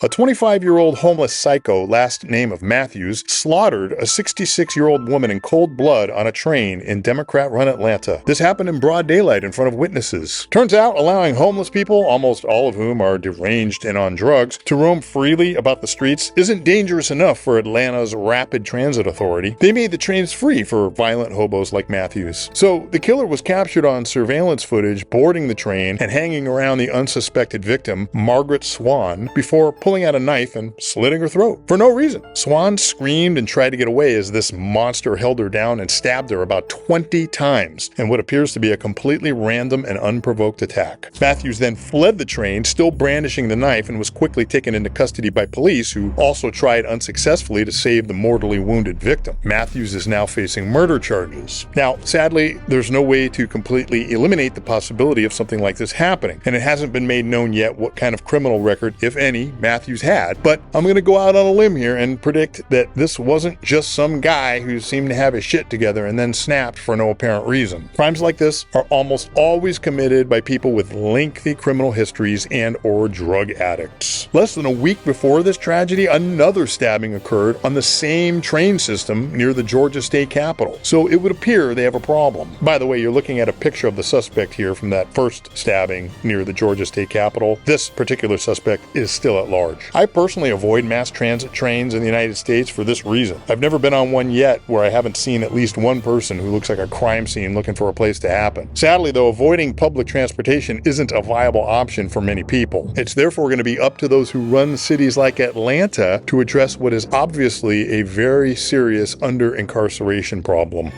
A 25-year-old homeless psycho, last name of Matthews, slaughtered a 66-year-old woman in cold blood on a train in Democrat-run Atlanta. This happened in broad daylight in front of witnesses. Turns out, allowing homeless people, almost all of whom are deranged and on drugs, to roam freely about the streets isn't dangerous enough for Atlanta's Rapid Transit Authority. They made the trains free for violent hobos like Matthews. So the killer was captured on surveillance footage boarding the train and hanging around the unsuspected victim, Margaret Swan, before pulling out a knife and slitting her throat for no reason. Swan screamed and tried to get away as this monster held her down and stabbed her about 20 times in what appears to be a completely random and unprovoked attack. Matthews then fled the train, still brandishing the knife, and was quickly taken into custody by police, who also tried unsuccessfully to save the mortally wounded victim. Matthews is now facing murder charges. Now, sadly, there's no way to completely eliminate the possibility of something like this happening, and it hasn't been made known yet what kind of criminal record, if any, Matthews had, but I'm going to go out on a limb here and predict that this wasn't just some guy who seemed to have his shit together and then snapped for no apparent reason. Crimes like this are almost always committed by people with lengthy criminal histories and or drug addicts. Less than a week before this tragedy, another stabbing occurred on the same train system near the Georgia state capitol, so it would appear they have a problem. By the way, you're looking at a picture of the suspect here from that first stabbing near the Georgia state capitol. This particular suspect is still at large. I personally avoid mass transit trains in the United States for this reason. I've never been on one yet where I haven't seen at least one person who looks like a crime scene looking for a place to happen. Sadly, though, avoiding public transportation isn't a viable option for many people. It's therefore going to be up to those who run cities like Atlanta to address what is obviously a very serious under-incarceration problem.